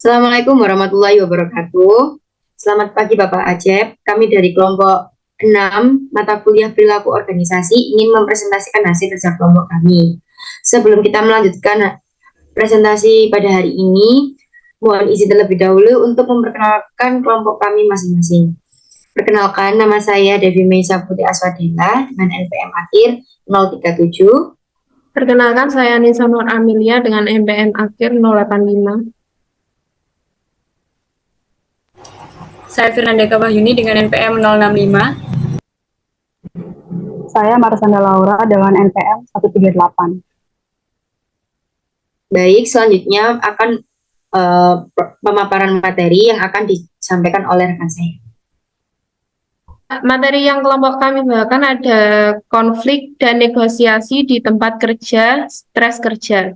Assalamualaikum warahmatullahi wabarakatuh. Selamat pagi Bapak Acep. Kami dari kelompok 6 mata kuliah perilaku organisasi ingin mempresentasikan hasil kerja kelompok kami. Sebelum kita melanjutkan presentasi pada hari ini, mohon izin terlebih dahulu untuk memperkenalkan kelompok kami masing-masing. Perkenalkan, nama saya Devi Meisa Putri Aswadila dengan NPM akhir 037. Perkenalkan, saya Nisa Nur Amelia dengan NPM akhir 085. Saya Firnanda Wahyuni dengan NPM 065. Saya Marsanda Laura dengan NPM 138. Baik, selanjutnya akan pemaparan materi yang akan disampaikan oleh rekan saya. Materi yang kelompok kami bawakan ada konflik dan negosiasi di tempat kerja, stres kerja.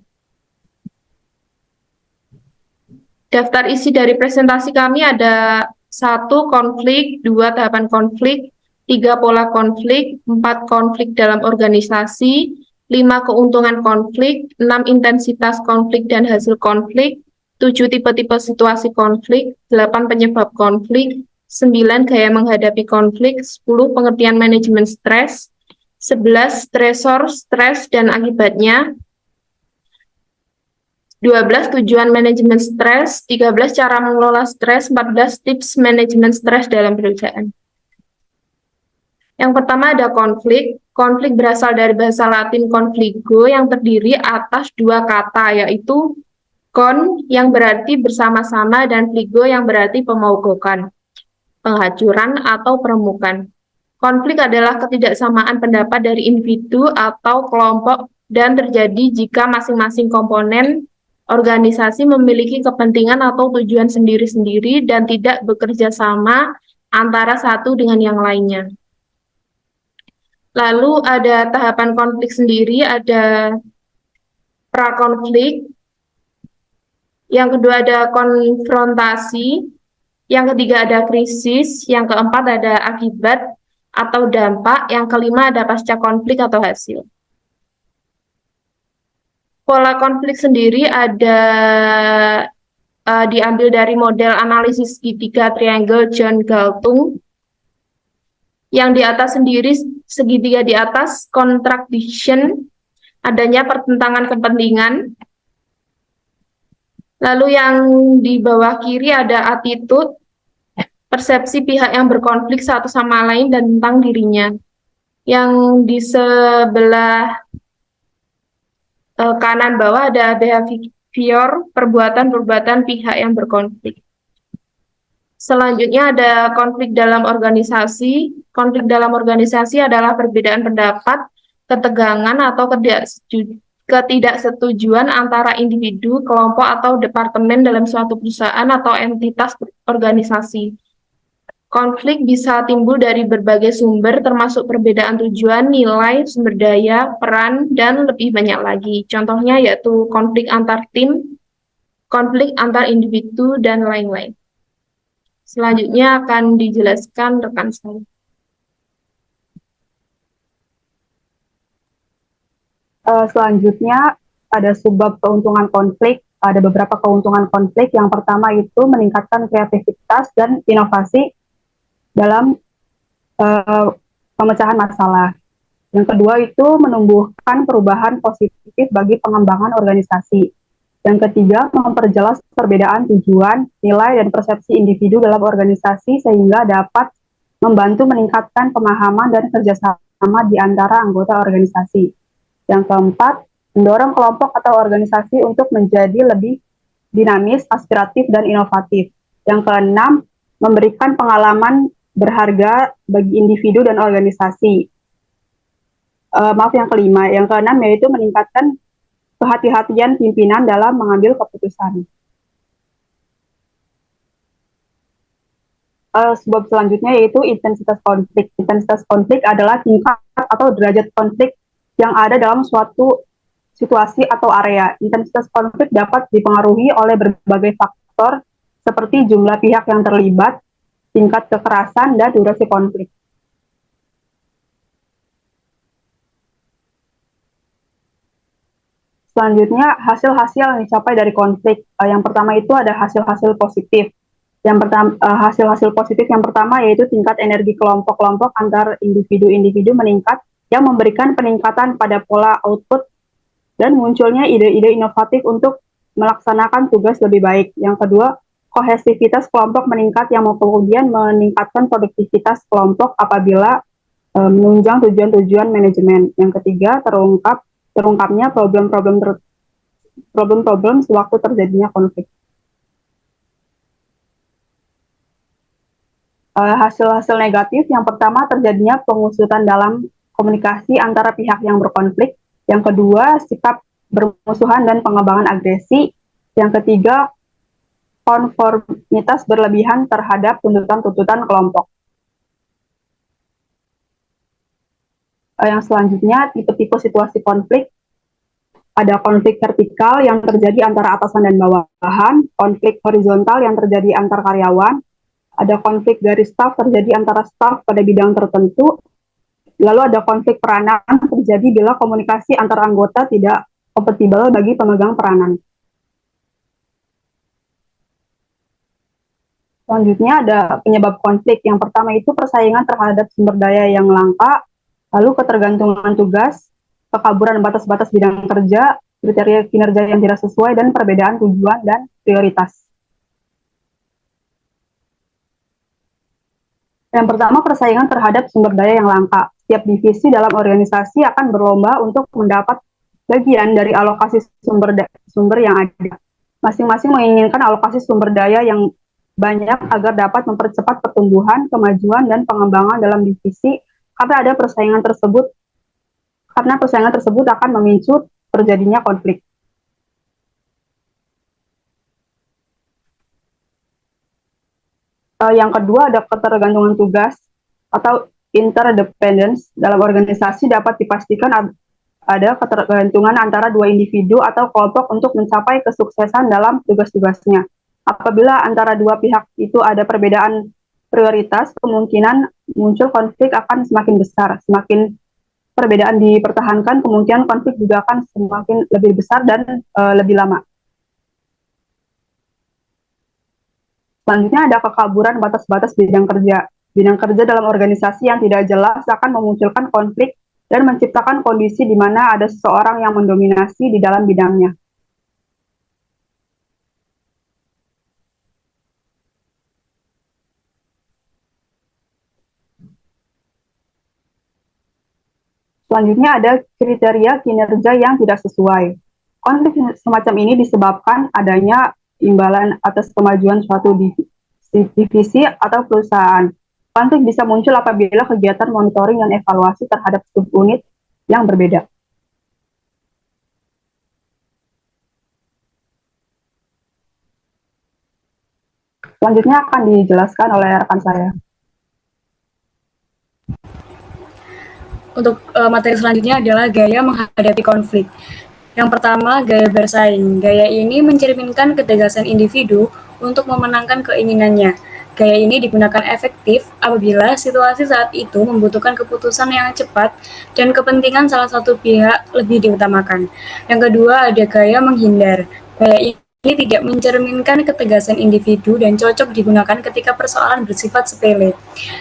Daftar isi dari presentasi kami ada 1 konflik, 2 tahapan konflik, 3 pola konflik, 4 konflik dalam organisasi, 5 keuntungan konflik, 6 intensitas konflik dan hasil konflik, 7 tipe-tipe situasi konflik, 8 penyebab konflik, 9 gaya menghadapi konflik, 10 pengertian manajemen stres, 11 stresor, stres dan akibatnya, 12 tujuan manajemen stres, 13 cara mengelola stres, 14 tips manajemen stres dalam pekerjaan. Yang pertama ada konflik. Konflik berasal dari bahasa Latin confligo yang terdiri atas 2 kata, yaitu con yang berarti bersama-sama dan fligo yang berarti pemogokan, penghancuran atau peremukan. Konflik adalah ketidaksamaan pendapat dari individu atau kelompok dan terjadi jika masing-masing komponen organisasi memiliki kepentingan atau tujuan sendiri-sendiri dan tidak bekerja sama antara satu dengan yang lainnya. Lalu ada tahapan konflik sendiri, ada prakonflik. Yang kedua ada konfrontasi. Yang ketiga ada krisis. Yang keempat ada akibat atau dampak. Yang kelima ada pasca konflik atau hasil. Pola konflik sendiri ada diambil dari model analisis segitiga triangle John Galtung. Yang di atas sendiri, segitiga di atas, contradiction, adanya pertentangan kepentingan. Lalu yang di bawah kiri ada attitude, persepsi pihak yang berkonflik satu sama lain dan tentang dirinya. Yang di sebelah kanan bawah ada behavior, perbuatan-perbuatan pihak yang berkonflik. Selanjutnya ada konflik dalam organisasi. Konflik dalam organisasi adalah perbedaan pendapat, ketegangan atau ketidaksetujuan antara individu, kelompok atau departemen dalam suatu perusahaan atau entitas organisasi. Konflik bisa timbul dari berbagai sumber, termasuk perbedaan tujuan, nilai, sumber daya, peran, dan lebih banyak lagi. Contohnya yaitu konflik antar tim, konflik antar individu, dan lain-lain. Selanjutnya akan dijelaskan rekan saya. Selanjutnya ada subbab keuntungan konflik. Ada beberapa keuntungan konflik. Yang pertama itu meningkatkan kreativitas dan inovasi dalam pemecahan masalah. Yang kedua itu menumbuhkan perubahan positif bagi pengembangan organisasi. Yang ketiga, memperjelas perbedaan tujuan, nilai, dan persepsi individu dalam organisasi sehingga dapat membantu meningkatkan pemahaman dan kerjasama di antara anggota organisasi. Yang keempat, mendorong kelompok atau organisasi untuk menjadi lebih dinamis, aspiratif, dan inovatif. Yang keenam, memberikan pengalaman berharga bagi individu dan organisasi. Yang kelima, yang keenam yaitu meningkatkan kehati-hatian pimpinan dalam mengambil keputusan. Sebab selanjutnya yaitu intensitas konflik. Intensitas konflik adalah tingkat atau derajat konflik yang ada dalam suatu situasi atau area. Intensitas konflik dapat dipengaruhi oleh berbagai faktor seperti jumlah pihak yang terlibat, tingkat kekerasan, dan durasi konflik. Selanjutnya, hasil-hasil yang dicapai dari konflik. Yang pertama itu ada hasil-hasil positif. Hasil-hasil positif yang pertama yaitu tingkat energi kelompok-kelompok antar individu-individu meningkat yang memberikan peningkatan pada pola output dan munculnya ide-ide inovatif untuk melaksanakan tugas lebih baik. Yang kedua, kohesivitas kelompok meningkat yang kemudian meningkatkan produktivitas kelompok apabila menunjang tujuan-tujuan manajemen. Yang ketiga, terungkapnya problem-problem sewaktu terjadinya konflik. Hasil-hasil negatif yang pertama terjadinya pengusutan dalam komunikasi antara pihak yang berkonflik. Yang kedua, sikap bermusuhan dan pengembangan agresi. Yang ketiga, konformitas berlebihan terhadap tuntutan-tuntutan kelompok. Yang selanjutnya, tipe-tipe situasi konflik. Ada konflik vertikal yang terjadi antara atasan dan bawahan, konflik horizontal yang terjadi antar karyawan, ada konflik dari staf terjadi antara staf pada bidang tertentu, lalu ada konflik peranan terjadi bila komunikasi antar anggota tidak kompatibel bagi pemegang peranan. Selanjutnya ada penyebab konflik. Yang pertama itu persaingan terhadap sumber daya yang langka, lalu ketergantungan tugas, kekaburan batas-batas bidang kerja, kriteria kinerja yang tidak sesuai, dan perbedaan tujuan dan prioritas. Yang pertama, persaingan terhadap sumber daya yang langka. Setiap divisi dalam organisasi akan berlomba untuk mendapat bagian dari alokasi sumber yang ada. Masing-masing menginginkan alokasi sumber daya yang banyak agar dapat mempercepat pertumbuhan, kemajuan, dan pengembangan dalam divisi karena persaingan tersebut akan memicu terjadinya konflik. Yang kedua ada ketergantungan tugas atau interdependence. Dalam organisasi dapat dipastikan ada ketergantungan antara dua individu atau kelompok untuk mencapai kesuksesan dalam tugas-tugasnya. Apabila antara dua pihak itu ada perbedaan prioritas, kemungkinan muncul konflik akan semakin besar. Semakin perbedaan dipertahankan, kemungkinan konflik juga akan semakin lebih besar dan lebih lama. Selanjutnya ada kekaburan batas-batas bidang kerja. Bidang kerja dalam organisasi yang tidak jelas akan memunculkan konflik dan menciptakan kondisi di mana ada seseorang yang mendominasi di dalam bidangnya. Selanjutnya ada kriteria kinerja yang tidak sesuai. Konflik semacam ini disebabkan adanya imbalan atas kemajuan suatu divisi atau perusahaan. Konflik bisa muncul apabila kegiatan monitoring dan evaluasi terhadap subunit yang berbeda. Selanjutnya akan dijelaskan oleh rekan saya. Untuk materi selanjutnya adalah gaya menghadapi konflik. Yang pertama, gaya bersaing. Gaya ini mencerminkan ketegasan individu untuk memenangkan keinginannya. Gaya ini digunakan efektif apabila situasi saat itu membutuhkan keputusan yang cepat dan kepentingan salah satu pihak lebih diutamakan. Yang kedua, ada gaya menghindar. Gaya ini tidak mencerminkan ketegasan individu dan cocok digunakan ketika persoalan bersifat sepele.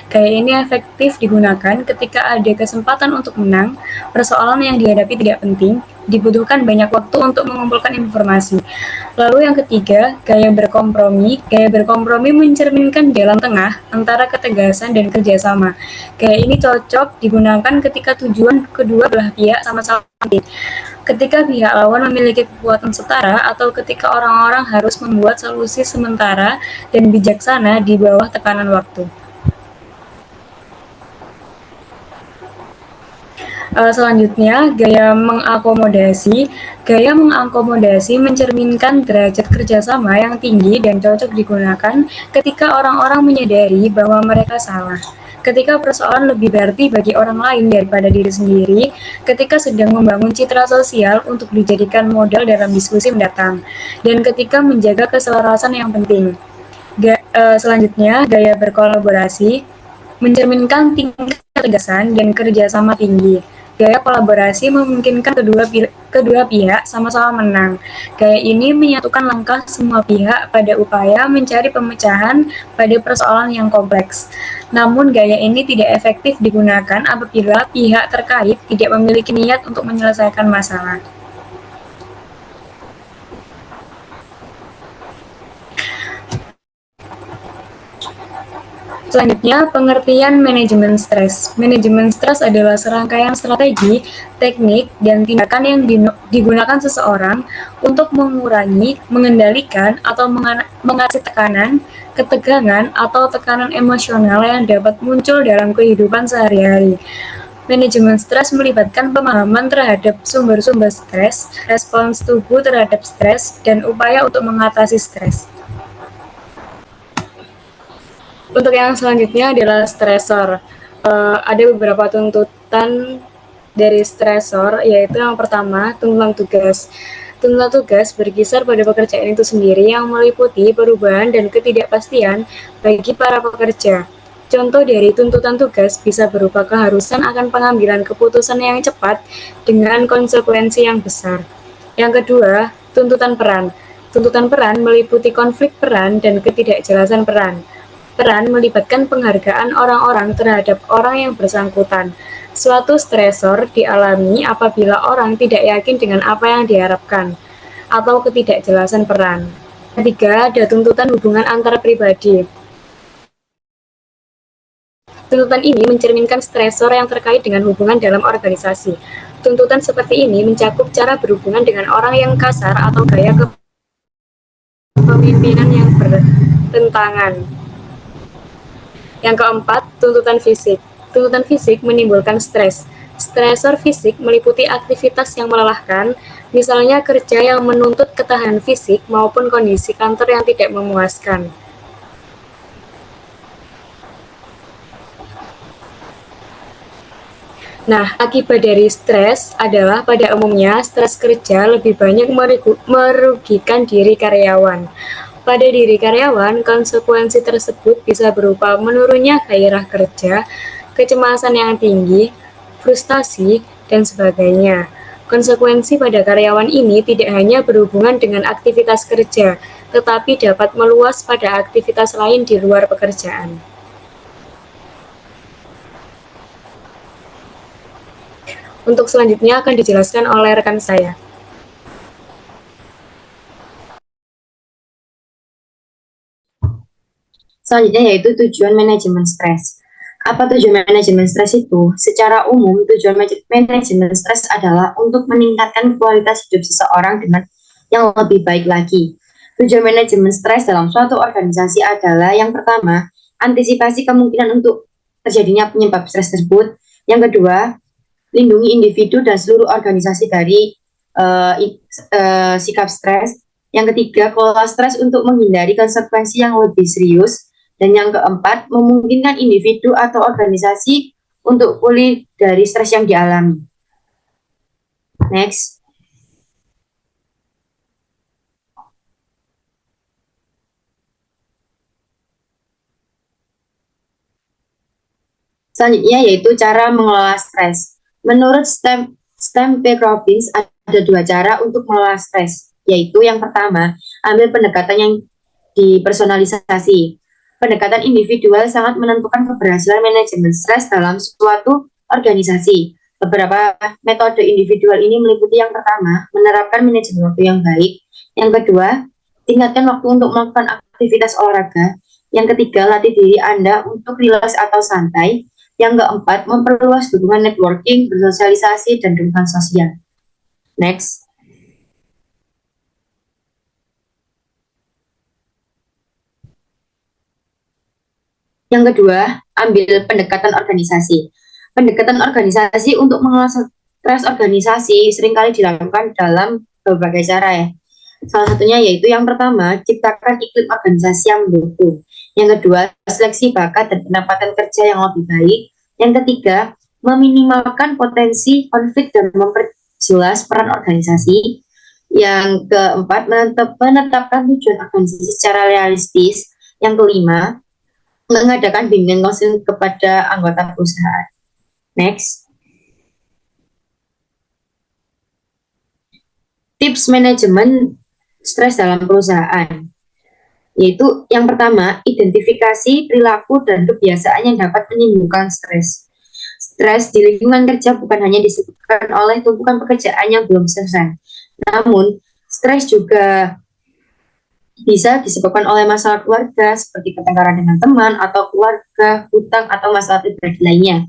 Gaya ini efektif digunakan ketika ada kesempatan untuk menang, persoalan yang dihadapi tidak penting, dibutuhkan banyak waktu untuk mengumpulkan informasi. Lalu yang ketiga, gaya berkompromi. Gaya berkompromi mencerminkan jalan tengah antara ketegasan dan kerjasama. Gaya ini cocok digunakan ketika tujuan kedua belah pihak sama-sama penting. Ketika pihak lawan memiliki kekuatan setara atau ketika orang-orang harus membuat solusi sementara dan bijaksana di bawah tekanan waktu. Selanjutnya, gaya mengakomodasi. Gaya mengakomodasi mencerminkan derajat kerjasama yang tinggi dan cocok digunakan ketika orang-orang menyadari bahwa mereka salah, ketika persoalan lebih berarti bagi orang lain daripada diri sendiri, ketika sedang membangun citra sosial untuk dijadikan modal dalam diskusi mendatang, dan ketika menjaga keselarasan yang penting. Selanjutnya, gaya berkolaborasi mencerminkan tingkat ketegasan dan kerjasama tinggi. Gaya kolaborasi memungkinkan kedua kedua pihak sama-sama menang. Gaya ini menyatukan langkah semua pihak pada upaya mencari pemecahan pada persoalan yang kompleks. Namun, gaya ini tidak efektif digunakan apabila pihak terkait tidak memiliki niat untuk menyelesaikan masalah. Selanjutnya, pengertian manajemen stres. Manajemen stres adalah serangkaian strategi, teknik, dan tindakan yang digunakan seseorang untuk mengurangi, mengendalikan, atau mengatasi tekanan, ketegangan, atau tekanan emosional yang dapat muncul dalam kehidupan sehari-hari. Manajemen stres melibatkan pemahaman terhadap sumber-sumber stres, respons tubuh terhadap stres, dan upaya untuk mengatasi stres. Untuk yang selanjutnya adalah stresor. Ada beberapa tuntutan dari stresor, yaitu yang pertama, tuntutan tugas. Tuntutan tugas berkisar pada pekerjaan itu sendiri yang meliputi perubahan dan ketidakpastian bagi para pekerja. Contoh dari tuntutan tugas bisa berupa keharusan akan pengambilan keputusan yang cepat dengan konsekuensi yang besar. Yang kedua, tuntutan peran. Tuntutan peran meliputi konflik peran dan ketidakjelasan peran. Peran melibatkan penghargaan orang-orang terhadap orang yang bersangkutan. Suatu stresor dialami apabila orang tidak yakin dengan apa yang diharapkan, atau ketidakjelasan peran. Ketiga, ada tuntutan hubungan antar pribadi. Tuntutan ini mencerminkan stresor yang terkait dengan hubungan dalam organisasi. Tuntutan seperti ini mencakup cara berhubungan dengan orang yang kasar atau gaya kepemimpinan yang bertentangan. Yang keempat, tuntutan fisik. Tuntutan fisik menimbulkan stres. Stresor fisik meliputi aktivitas yang melelahkan, misalnya kerja yang menuntut ketahanan fisik maupun kondisi kantor yang tidak memuaskan. Nah, akibat dari stres adalah pada umumnya stres kerja lebih banyak merugikan diri karyawan. Pada diri karyawan, konsekuensi tersebut bisa berupa menurunnya gairah kerja, kecemasan yang tinggi, frustasi, dan sebagainya. Konsekuensi pada karyawan ini tidak hanya berhubungan dengan aktivitas kerja, tetapi dapat meluas pada aktivitas lain di luar pekerjaan. Untuk selanjutnya akan dijelaskan oleh rekan saya. Selanjutnya yaitu tujuan manajemen stres. Apa tujuan manajemen stres itu? Secara umum, tujuan manajemen stres adalah untuk meningkatkan kualitas hidup seseorang dengan yang lebih baik lagi. Tujuan manajemen stres dalam suatu organisasi adalah yang pertama, antisipasi kemungkinan untuk terjadinya penyebab stres tersebut. Yang kedua, lindungi individu dan seluruh organisasi dari sikap stres. Yang ketiga, kelola stres untuk menghindari konsekuensi yang lebih serius. Dan yang keempat, memungkinkan individu atau organisasi untuk pulih dari stres yang dialami. Next. Selanjutnya yaitu cara mengelola stres. Menurut Stampe Robbins ada dua cara untuk mengelola stres, yaitu yang pertama, ambil pendekatan yang dipersonalisasi. Pendekatan individual sangat menentukan keberhasilan manajemen stres dalam suatu organisasi. Beberapa metode individual ini meliputi yang pertama, menerapkan manajemen waktu yang baik. Yang kedua, tingkatkan waktu untuk melakukan aktivitas olahraga. Yang ketiga, latih diri Anda untuk rileks atau santai. Yang keempat, memperluas dukungan networking, bersosialisasi, dan dukungan sosial. Next. Yang kedua, ambil pendekatan organisasi. Pendekatan organisasi untuk mengelola stres organisasi seringkali dilakukan dalam berbagai cara ya. Salah satunya yaitu yang pertama, ciptakan iklim organisasi yang mendukung. Yang kedua, seleksi bakat dan pendapatan kerja yang lebih baik. Yang ketiga, meminimalkan potensi konflik dan memperjelas peran organisasi. Yang keempat, menetapkan tujuan organisasi secara realistis. Yang kelima, mengadakan bimbingan konseling kepada anggota perusahaan. Next. tips manajemen stres dalam perusahaan. Yaitu yang pertama, identifikasi perilaku dan kebiasaan yang dapat menimbulkan stres. Stres di lingkungan kerja bukan hanya disebabkan oleh tumpukan pekerjaan yang belum selesai, namun stres juga bisa disebabkan oleh masalah keluarga seperti pertengkaran dengan teman atau keluarga, hutang, atau masalah pribadi lainnya.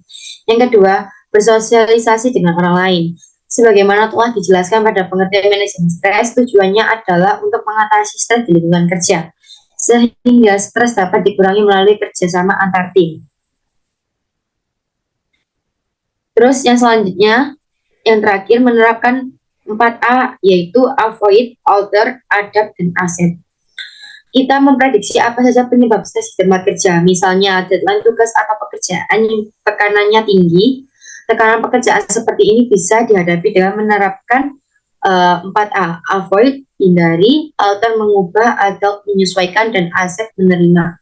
Yang kedua, bersosialisasi dengan orang lain. Sebagaimana telah dijelaskan pada pengertian manajemen stres, tujuannya adalah untuk mengatasi stres di lingkungan kerja, sehingga stres dapat dikurangi melalui kerjasama antar tim. Terus yang selanjutnya, yang terakhir menerapkan 4A, yaitu avoid, alter, adapt, dan accept. Kita memprediksi apa saja penyebab stres di tempat kerja, misalnya deadline tugas atau pekerjaan yang tekanannya tinggi. Tekanan pekerjaan seperti ini bisa dihadapi dengan menerapkan 4A, avoid, hindari, alter, mengubah, adapt, menyesuaikan, dan accept, menerima.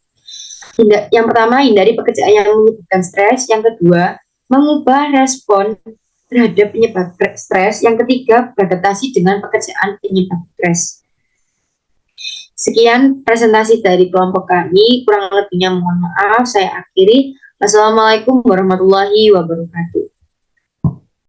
Yang pertama, hindari pekerjaan yang menyebabkan stres. Yang kedua, mengubah respon terhadap penyebab stres. Yang ketiga, beradaptasi dengan pekerjaan penyebab stres. Sekian presentasi dari kelompok kami, kurang lebihnya mohon maaf, saya akhiri. Wassalamualaikum warahmatullahi wabarakatuh.